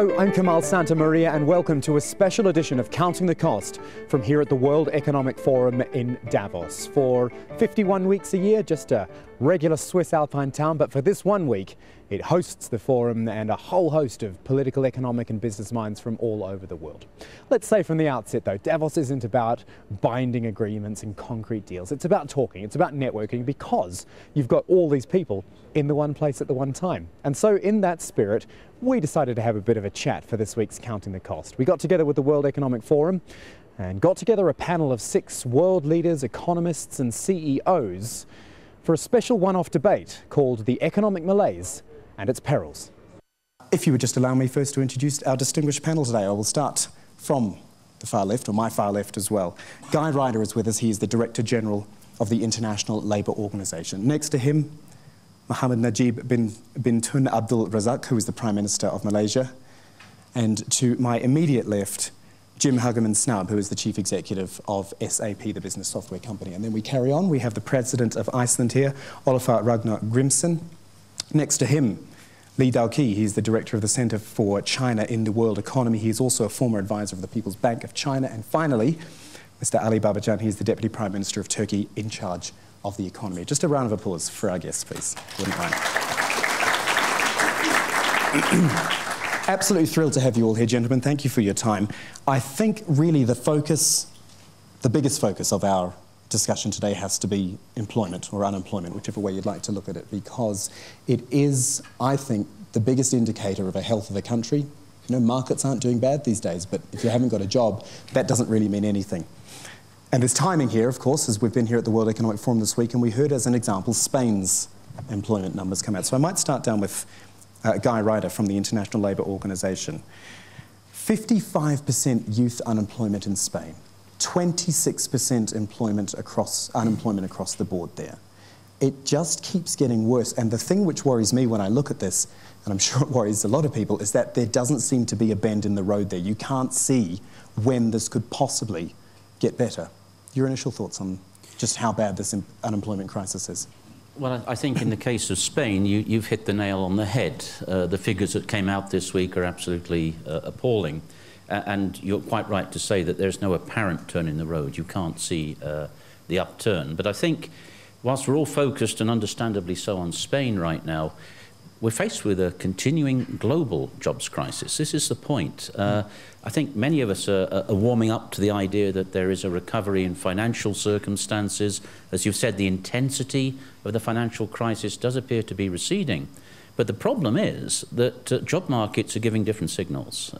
Hello, I'm Kamal Santamaria and welcome to a special edition of Counting the Cost from here at the World Economic Forum in Davos. For 51 weeks a year, just a regular Swiss alpine town, but for this 1 week, it hosts the forum and a whole host of political, economic and business minds from all over the world. Let's say from the outset though, Davos isn't about binding agreements and concrete deals. It's about talking, it's about networking, because you've got all these people in the one place at the one time. And so in that spirit, we decided to have a bit of a chat for this week's Counting the Cost. We got together with the World Economic Forum and got together a panel of 6 world leaders, economists and CEOs for a special one-off debate called The Economic Malaise and Its Perils. If you would just allow me first to introduce our distinguished panel today, I will start from the far left, or my far left as well. Guy Ryder is with us. He is the Director General of the International Labour Organization. Next to him, Mohammed Najib bin Tun Abdul Razak, who is the Prime Minister of Malaysia. And to my immediate left, Jim Hagemann Snaub, who is the Chief Executive of SAP, the business software company. And then we carry on. We have the President of Iceland here, Olafur Ragnar Grimsson. Next to him, Lee Dao-ki. He's the Director of the Center for China in the World Economy. He is also a former advisor of the People's Bank of China. And finally, Mr. Ali Babacan. He's the Deputy Prime Minister of Turkey in charge of the economy. Just a round of applause for our guests, please. Wouldn't mind. Absolutely thrilled to have you all here, gentlemen. Thank you for your time. I think really the biggest focus of our discussion today has to be employment or unemployment, whichever way you'd like to look at it, because it is, I think, the biggest indicator of a health of a country. You know, markets aren't doing bad these days, but if you haven't got a job, that doesn't really mean anything. And there's timing here, of course, as we've been here at the World Economic Forum this week, and we heard as an example Spain's employment numbers come out. So I might start down with Guy Ryder from the International Labour Organization. 55% youth unemployment in Spain. 26% unemployment across the board there. It just keeps getting worse. And the thing which worries me when I look at this, and I'm sure it worries a lot of people, is that there doesn't seem to be a bend in the road there. You can't see when this could possibly get better. Your initial thoughts on just how bad this unemployment crisis is? Well, I think in the case of Spain, you've hit the nail on the head. The figures that came out this week are absolutely appalling. And you're quite right to say that there's no apparent turn in the road. You can't see the upturn. But I think whilst we're all focused, and understandably so, on Spain right now, we're faced with a continuing global jobs crisis. This is the point. I think many of us are warming up to the idea that there is a recovery in financial circumstances. As you've said, the intensity of the financial crisis does appear to be receding. But the problem is that job markets are giving different signals.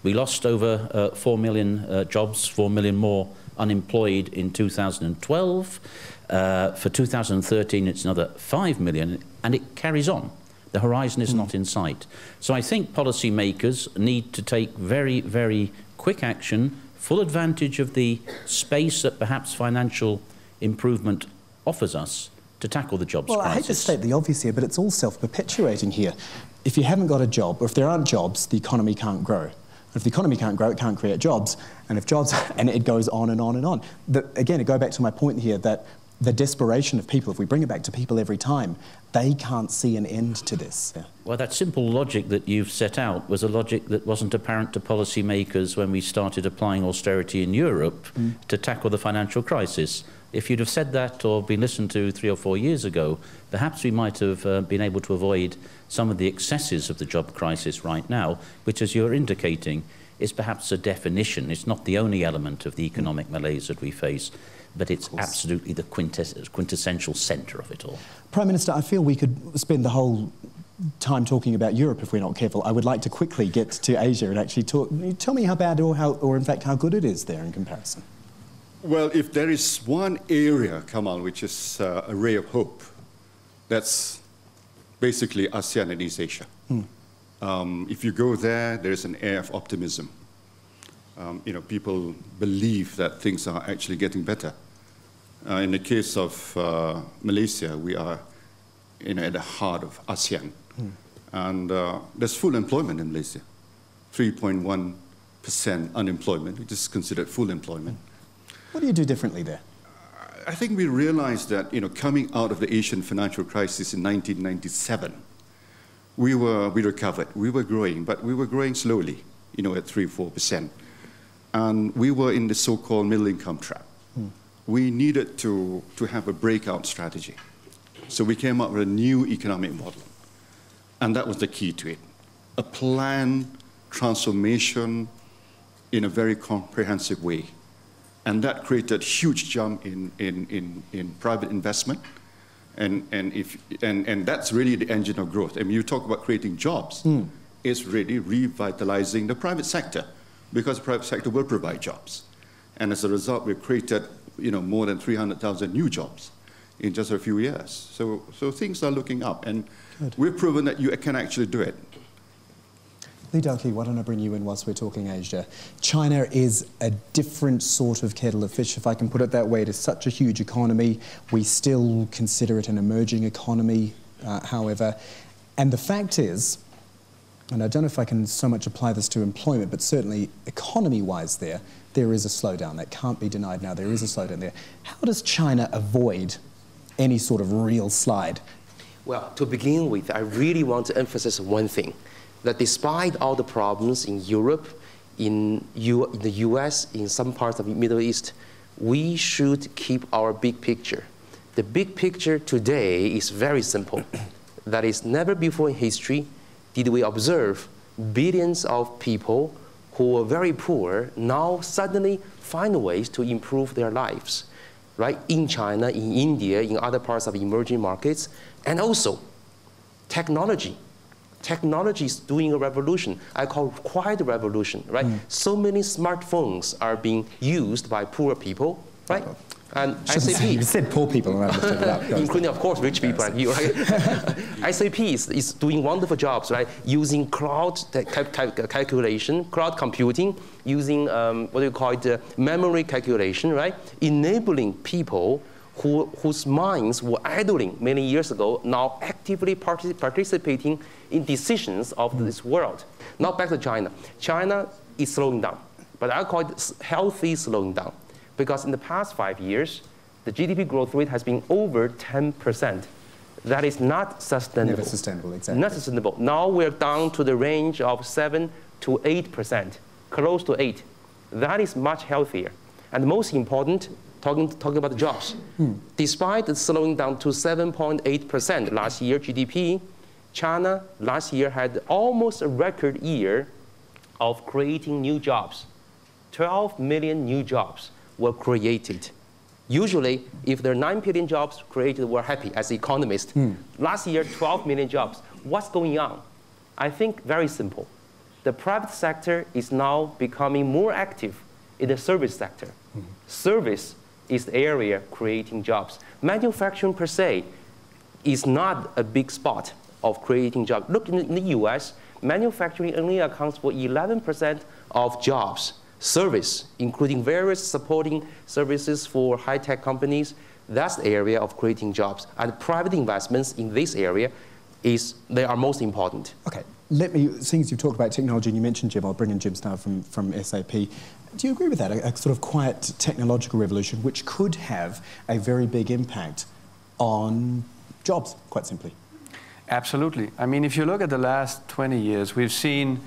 We lost over 4 million jobs, 4 million more unemployed in 2012. For 2013, it's another 5 million, and it carries on. The horizon is not in sight. So I think policymakers need to take very, very quick action, full advantage of the space that perhaps financial improvement offers us to tackle the jobs crisis. Well, I hate to state the obvious here, but it's all self-perpetuating here. If you haven't got a job, or if there aren't jobs, the economy can't grow. And if the economy can't grow, it can't create jobs. And if jobs, and it goes on and on and on. Again, I go back to my point here that the desperation of people, if we bring it back to people every time, they can't see an end to this. Yeah. Well, that simple logic that you've set out was a logic that wasn't apparent to policymakers when we started applying austerity in Europe to tackle the financial crisis. If you'd have said that or been listened to 3 or 4 years ago, perhaps we might have been able to avoid some of the excesses of the job crisis right now, which, as you're indicating, is perhaps a definition. It's not the only element of the economic malaise that we face, but it's absolutely the quintessential centre of it all. Prime Minister, I feel we could spend the whole time talking about Europe if we're not careful. I would like to quickly get to Asia and actually tell me how bad or in fact how good it is there in comparison. Well, if there is one area, Kamal, which is a ray of hope, that's basically ASEAN and East Asia. If you go there, there's an air of optimism. You know, people believe that things are actually getting better. In the case of Malaysia, we are at the heart of ASEAN. And there's full employment in Malaysia. 3.1% unemployment, which is considered full employment. What do you do differently there? I think we realized that, coming out of the Asian financial crisis in 1997, we recovered. We were growing, but we were growing slowly, you know, at 3-4%. And we were in the so-called middle income trap. We needed to have a breakout strategy. So we came up with a new economic model. And that was the key to it. A planned transformation in a very comprehensive way. And that created a huge jump in private investment. And that's really the engine of growth. I mean, you talk about creating jobs. It's really revitalizing the private sector, because the private sector will provide jobs. And as a result, we've created, you know, more than 300,000 new jobs in just a few years. So things are looking up, and we've proven that you can actually do it. Lee Dalkey, why don't I bring you in whilst we're talking Asia? China is a different sort of kettle of fish, if I can put it that way. It is such a huge economy. We still consider it an emerging economy, however. And the fact is, and I don't know if I can so much apply this to employment, but certainly economy-wise there is a slowdown. That can't be denied now. There is a slowdown there. How does China avoid any sort of real slide? Well, to begin with, I really want to emphasize one thing, that despite all the problems in Europe, in the US, in some parts of the Middle East, we should keep our big picture. The big picture today is very simple. That is, never before in history did we observe billions of people who were very poor now suddenly find ways to improve their lives, right? In China, in India, in other parts of emerging markets, and also technology. Technology is doing a revolution. I call it quiet revolution, right? So many smartphones are being used by poor people, right? And SAP. You said poor people, and I lifted it up. Including, of course, rich people like you, right? SAP is doing wonderful jobs, right? Using cloud calculation, cloud computing, using what do you call it, memory calculation, right? Enabling people whose minds were idling many years ago, now actively participating in decisions of this world. Now back to China. China is slowing down, but I call it healthy slowing down, because in the past 5 years, the GDP growth rate has been over 10%. That is not sustainable. Never sustainable, exactly. Not sustainable. Now we're down to the range of 7 to 8%, close to 8. That is much healthier. And most important, talking about the jobs. Despite it slowing down to 7.8% last year GDP, China last year had almost a record year of creating new jobs. 12 million new jobs were created. Usually, if there are 9 billion jobs created, we're happy as economists. Last year, 12 million jobs. What's going on? I think very simple. The private sector is now becoming more active in the service sector. Service is the area creating jobs. Manufacturing per se is not a big spot of creating jobs. Look, in the US, manufacturing only accounts for 11% of jobs. Service, including various supporting services for high-tech companies, that's the area of creating jobs. And private investments in this area they are most important. Okay, seeing as you've talked about technology and you mentioned Jim, I'll bring in Jim now from SAP. Do you agree with that? A sort of quiet technological revolution which could have a very big impact on jobs, quite simply? Absolutely. I mean, if you look at the last 20 years, we've seen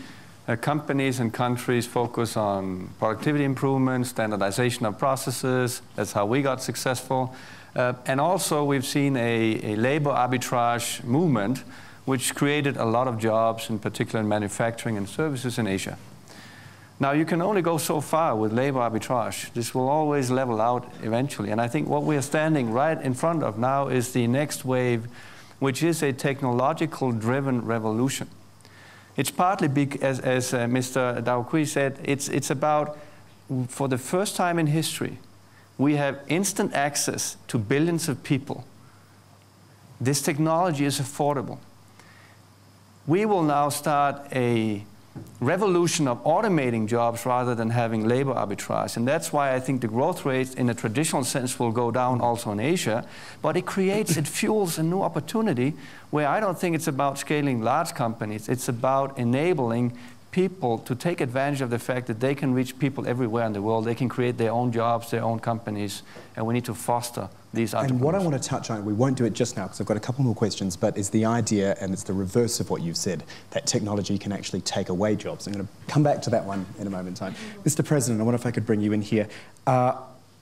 companies and countries focus on productivity improvement, standardization of processes. That's how we got successful. And also we've seen a labor arbitrage movement which created a lot of jobs, in particular in manufacturing and services in Asia. Now, you can only go so far with labor arbitrage. This will always level out eventually. And I think what we are standing right in front of now is the next wave, which is a technological-driven revolution. It's partly, as Mr. Dalkey said, it's about, for the first time in history, we have instant access to billions of people. This technology is affordable. We will now start a revolution of automating jobs rather than having labor arbitrage. And that's why I think the growth rate in a traditional sense will go down also in Asia. But it fuels a new opportunity where I don't think it's about scaling large companies. It's about enabling people to take advantage of the fact that they can reach people everywhere in the world. They can create their own jobs, their own companies, and we need to foster these entrepreneurs. And what I want to touch on, we won't do it just now because I've got a couple more questions, but is the idea, and it's the reverse of what you've said, that technology can actually take away jobs. I'm going to come back to that one in a moment in time. Mr. President, I wonder if I could bring you in here.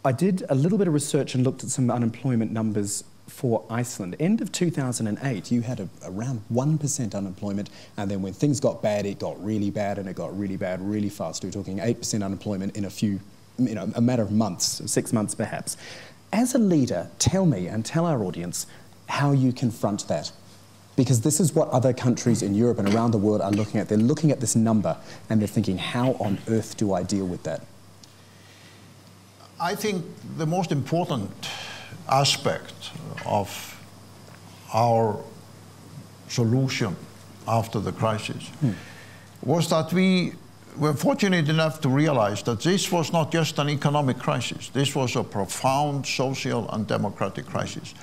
I did a little bit of research and looked at some unemployment numbers for Iceland. End of 2008, you had around 1% unemployment, and then when things got bad, it got really bad, and it got really bad really fast. We're talking 8% unemployment in a matter of months, 6 months perhaps. As a leader, tell me and tell our audience how you confront that. Because this is what other countries in Europe and around the world are looking at. They're looking at this number and they're thinking, how on earth do I deal with that? I think the most important aspect of our solution after the crisis was that we were fortunate enough to realize that this was not just an economic crisis. This was a profound social and democratic crisis.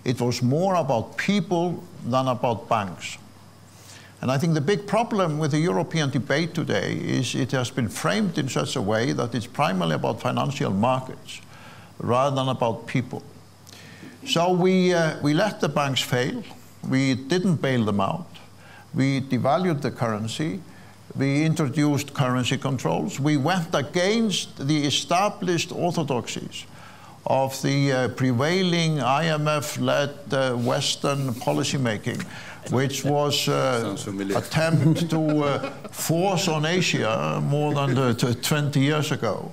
It was more about people than about banks. And I think the big problem with the European debate today is it has been framed in such a way that it's primarily about financial markets rather than about people. So we let the banks fail. We didn't bail them out. We devalued the currency. We introduced currency controls. We went against the established orthodoxies of the prevailing IMF-led Western policymaking, which was attempt to force on Asia more than 20 years ago.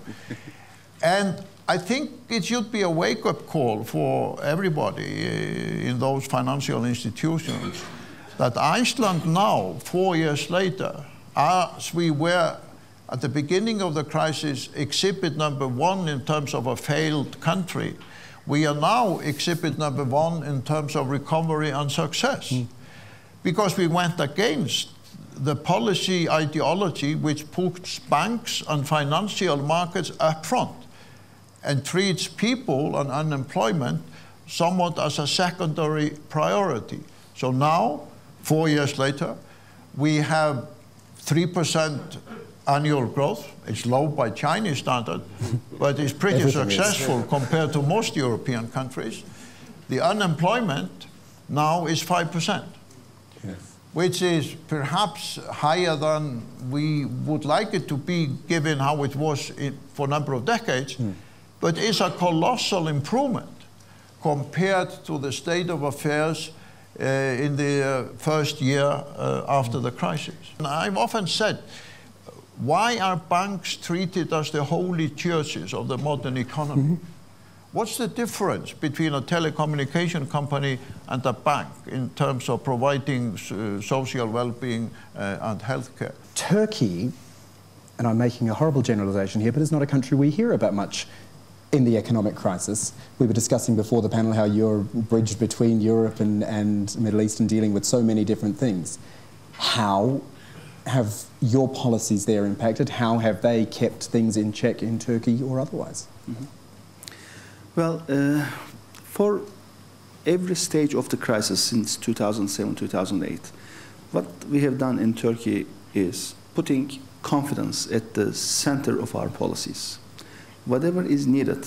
And I think it should be a wake-up call for everybody in those financial institutions that Iceland now, 4 years later, as we were at the beginning of the crisis, exhibit number one in terms of a failed country, we are now exhibit number one in terms of recovery and success. Because we went against the policy ideology which puts banks and financial markets up front and treats people and unemployment somewhat as a secondary priority. So now, 4 years later, we have 3% annual growth. It's low by Chinese standard, but it's pretty successful compared to most European countries. The unemployment now is 5%. Yes. Which is perhaps higher than we would like it to be given how it was for a number of decades, but it's a colossal improvement compared to the state of affairs in the first year after the crisis. And I've often said, why are banks treated as the holy churches of the modern economy? What's the difference between a telecommunication company and a bank in terms of providing social well-being and healthcare? Turkey, and I'm making a horrible generalization here, but it's not a country we hear about much in the economic crisis. We were discussing before the panel how you're bridged between Europe and Middle East and dealing with so many different things. How have your policies there impacted? How have they kept things in check in Turkey or otherwise? Well, for every stage of the crisis since 2007, 2008, what we have done in Turkey is putting confidence at the center of our policies. Whatever is needed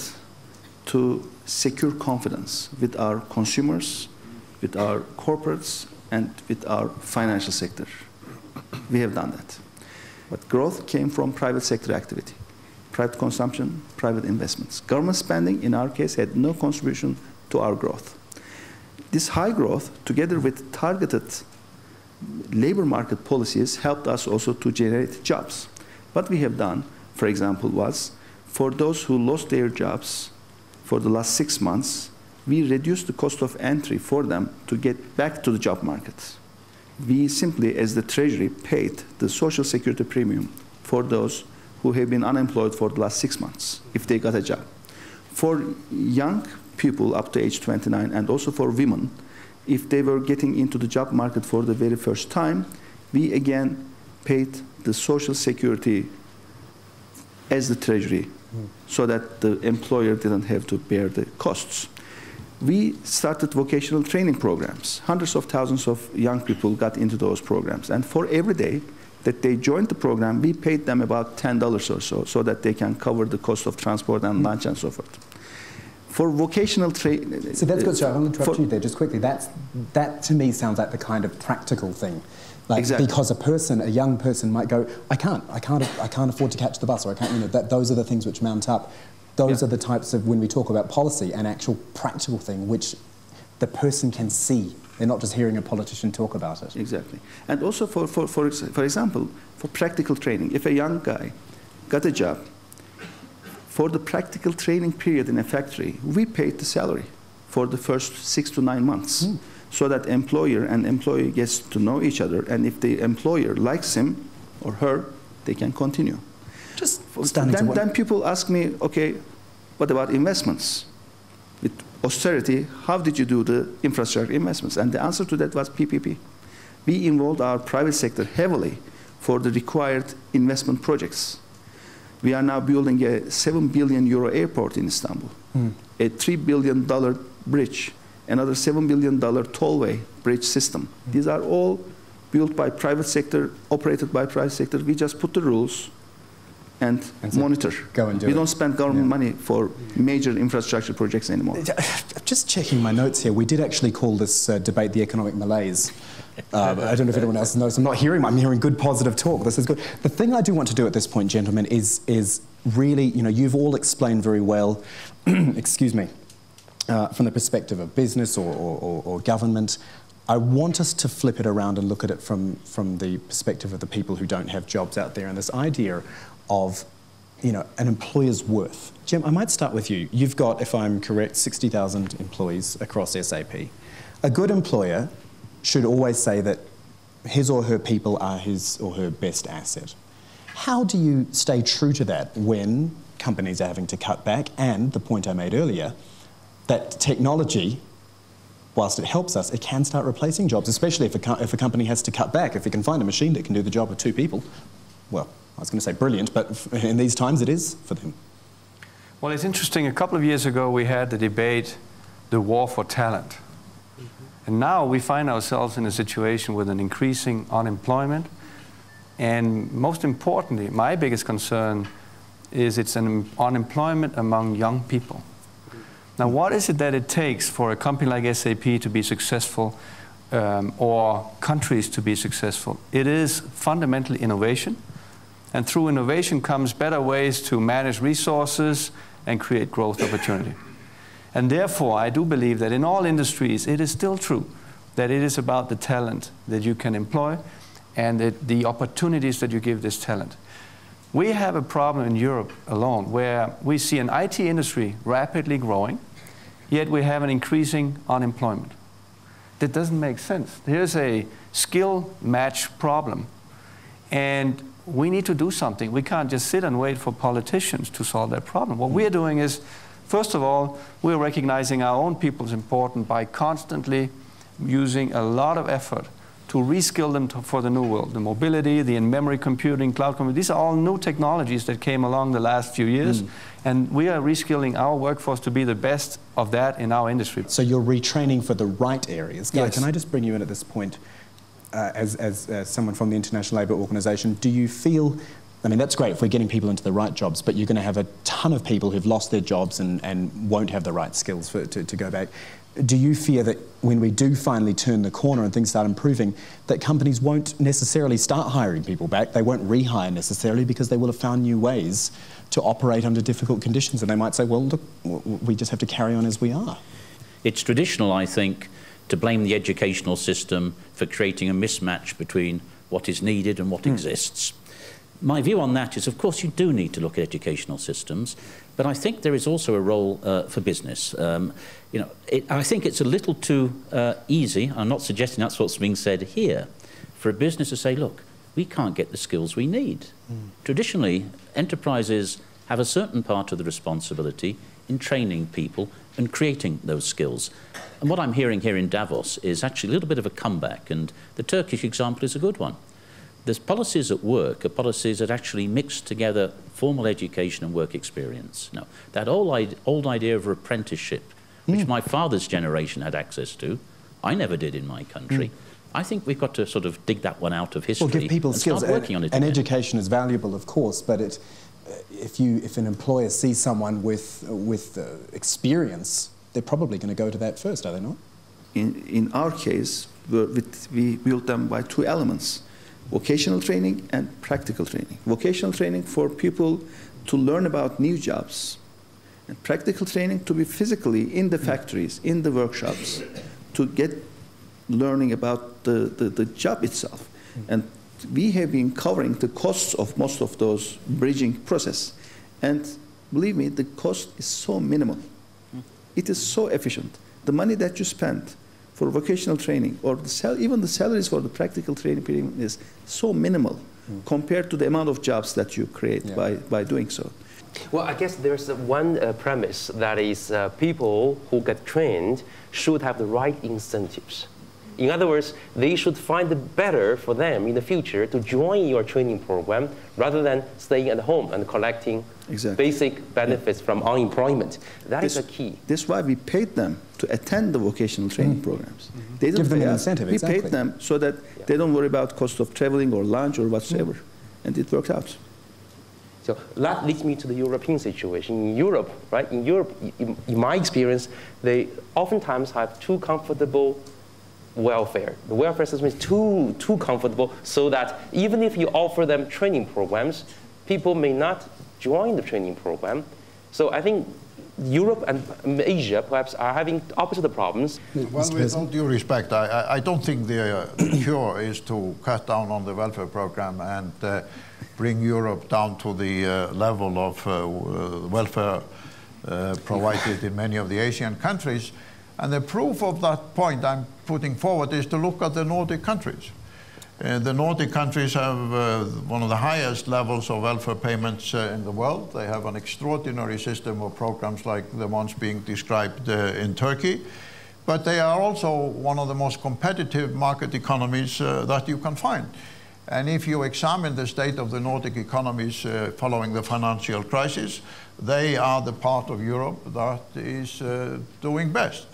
to secure confidence with our consumers, with our corporates, and with our financial sector, we have done that. But growth came from private sector activity. Private consumption, private investments. Government spending, in our case, had no contribution to our growth. This high growth, together with targeted labor market policies, helped us also to generate jobs. What we have done, for example, was for those who lost their jobs for the last 6 months, we reduced the cost of entry for them to get back to the job market. We simply, as the Treasury, paid the Social Security premium for those who have been unemployed for the last 6 months, if they got a job. For young people up to age 29, and also for women, if they were getting into the job market for the very first time, we again paid the Social Security as the Treasury, so that the employer didn't have to bear the costs. We started vocational training programs. Hundreds of thousands of young people got into those programs. And for every day, that they joined the program, we paid them about $10 or so that they can cover the cost of transport and lunch and so forth. For vocational training... So that's good. So I'll interrupt you there just quickly. That to me sounds like the kind of practical thing. Like, exactly. Because a young person might go, I can't afford to catch the bus, or I can't, you know, those are the things which mount up. Those are the types of, when we talk about policy, an actual practical thing which the person can see. They're not just hearing a politician talk about it. Exactly. And also for example, for practical training, if a young guy got a job, for the practical training period in a factory, we paid the salary for the first 6 to 9 months. So that employer and employee gets to know each other, and if the employer likes him or her, they can continue. Just then people ask me, okay, what about investments? With austerity, how did you do the infrastructure investments? And the answer to that was PPP. We involved our private sector heavily for the required investment projects. We are now building a 7 billion euro airport in Istanbul, a $3 billion bridge, another $7 billion tollway bridge system. These are all built by private sector, operated by private sector. We just put the rules and so monitor. Go and do we it. don't spend government money for major infrastructure projects anymore. Just checking my notes here, we did actually call this debate the economic malaise. I don't know if anyone else knows. I'm hearing good positive talk. This is good. The thing I do want to do at this point, gentlemen, is really, you know, you've all explained very well, excuse me, from the perspective of business or government. I want us to flip it around and look at it from the perspective of the people who don't have jobs out there, and this idea of, you know, an employer's worth. Jim, I might start with you. You've got, if I'm correct, 60,000 employees across SAP. A good employer should always say that his or her people are his or her best asset. How do you stay true to that when companies are having to cut back? And the point I made earlier, that technology, whilst it helps us, it can start replacing jobs, especially if a company has to cut back. If it can find a machine that can do the job of 2 people, well, I was going to say brilliant, but in these times it is for them. Well, it's interesting. A couple of years ago, we had the debate, the war for talent. And now we find ourselves in a situation with an increasing unemployment. And most importantly, my biggest concern is it's an unemployment among young people. Now, what is it that it takes for a company like SAP to be successful or countries to be successful? It is fundamentally innovation. And through innovation comes better ways to manage resources and create growth opportunity. And therefore, I do believe that in all industries, it is still true that it is about the talent that you can employ and the opportunities that you give this talent. We have a problem in Europe alone where we see an IT industry rapidly growing, yet we have an increasing unemployment. That doesn't make sense. Here's a skill match problem, and we need to do something. We can't just sit and wait for politicians to solve that problem. What we're doing is, first of all, we're recognizing our own people is important by constantly using a lot of effort to reskill them for the new world. The mobility, the in-memory computing, cloud computing, these are all new technologies that came along the last few years. And we are reskilling our workforce to be the best of that in our industry. So you're retraining for the right areas. Guy, Yes. can I just bring you in at this point? As someone from the International Labour Organization, do you feel, I mean, that's great if we're getting people into the right jobs, but you're going to have a ton of people who've lost their jobs and won't have the right skills to go back. Do you fear that when we do finally turn the corner and things start improving, that companies won't necessarily start hiring people back? They won't rehire necessarily because they will have found new ways to operate under difficult conditions, and they might say, well, look, we just have to carry on as we are. It's traditional, I think, to blame the educational system for creating a mismatch between what is needed and what exists. My view on that is, of course, you do need to look at educational systems, but I think there is also a role for business. You know, I think it's a little too easy, I'm not suggesting that's what's being said here, for a business to say, look, we can't get the skills we need. Traditionally, enterprises have a certain part of the responsibility in training people and creating those skills. And what I'm hearing here in Davos is actually a little bit of a comeback, and the Turkish example is a good one. There's policies at work are policies that actually mix together formal education and work experience. Now, that old idea of apprenticeship, which my father's generation had access to, I never did in my country. I think we've got to sort of dig that one out of history. Well, give people and skills. Start working on it. And again. education is valuable, of course, but if an employer sees someone with experience, they're probably going to go to that first, are they not? In our case, we built them by two elements: vocational training and practical training. Vocational training for people to learn about new jobs, and practical training to be physically in the factories, in the workshops, to get learning about the job itself. And we have been covering the costs of most of those bridging process. And believe me, the cost is so minimal. It is so efficient. The money that you spend for vocational training, or even the salaries for the practical training period, is so minimal compared to the amount of jobs that you create by doing so. Well, I guess there's one premise, that is people who get trained should have the right incentives. In other words, they should find it better for them in the future to join your training program rather than staying at home and collecting basic benefits from unemployment. That is a key. That's why we paid them to attend the vocational training programs. They don't Give them pay an us. incentive, We paid them so that they don't worry about cost of traveling or lunch or whatsoever. And it worked out. So that leads me to the European situation. In Europe, right? In Europe, in my experience, they oftentimes have too comfortable welfare. The welfare system is too comfortable, so that even if you offer them training programs, people may not join the training program. So I think Europe and Asia perhaps are having opposite problems. Well, with all due respect, I don't think the cure is to cut down on the welfare program and bring Europe down to the level of welfare provided in many of the Asian countries. And the proof of that point I'm putting forward is to look at the Nordic countries. The Nordic countries have one of the highest levels of welfare payments in the world. They have an extraordinary system of programs like the ones being described in Turkey. But they are also one of the most competitive market economies that you can find. And if you examine the state of the Nordic economies following the financial crisis, they are the part of Europe that is doing best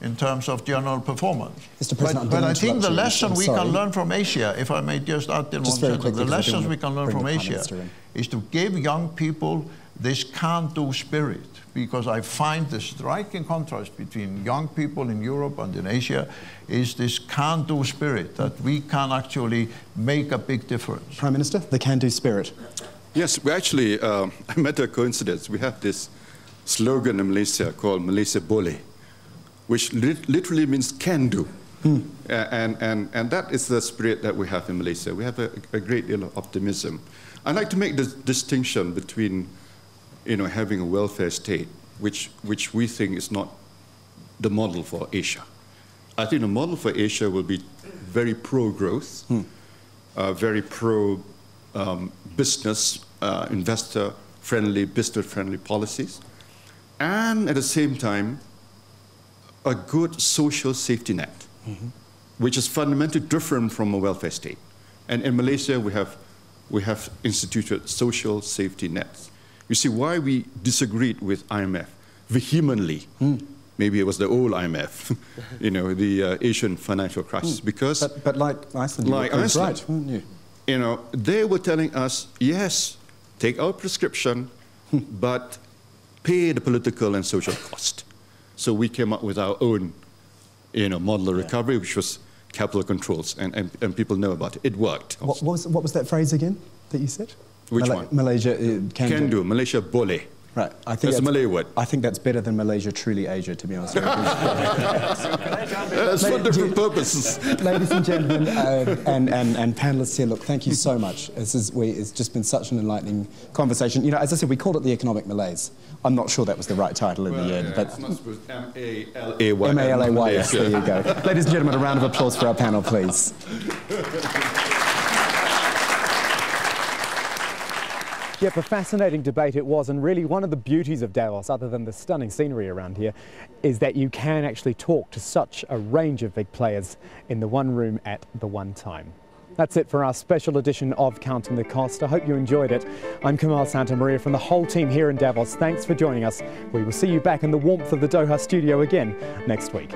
in terms of general performance. Mr. President, but I think the lesson we can learn from Asia, if I may just add in one sentence, the lessons we can learn from Asia is to give young people this can-do spirit, because I find the striking contrast between young people in Europe and in Asia is this can-do spirit, that we can actually make a big difference. Prime Minister, the can-do spirit. Yes, we actually, I met a coincidence. We have this slogan in Malaysia called Militia Bully, which literally means can do. And that is the spirit that we have in Malaysia. We have a great deal of optimism. I'd like to make the distinction between having a welfare state, which we think is not the model for Asia. I think the model for Asia will be very pro-growth, very pro-business, investor-friendly, business-friendly policies, and at the same time, a good social safety net, which is fundamentally different from a welfare state. And in Malaysia, we have instituted social safety nets. You see, why we disagreed with IMF vehemently, maybe it was the old IMF, the Asian financial crisis, because... But like Iceland, like Iceland, right, weren't you? They were telling us, yes, take our prescription, but pay the political and social cost. So we came up with our own, model of recovery, which was capital controls, and people know about it. It worked. What was that phrase again that you said? Which one? Malaysia can do. Militia Bully. Right. I think that's a Malay word. I think that's better than Malaysia Truly Asia, to be honest. That's for different purposes. Ladies and gentlemen, and panelists here, look, thank you so much. It's just been such an enlightening conversation. As I said, we called it the economic malaise. I'm not sure that was the right title in the end. But it's not supposed to M-A-L-A-Y. M-A-L-A-Y, yes, there you go. Ladies and gentlemen, a round of applause for our panel, please. Yep, a fascinating debate it was, and really one of the beauties of Davos, other than the stunning scenery around here, is that you can actually talk to such a range of big players in the one room at the one time. That's it for our special edition of Counting the Cost. I hope you enjoyed it. I'm Kamal Santamaria from the whole team here in Davos. Thanks for joining us. We will see you back in the warmth of the Doha studio again next week.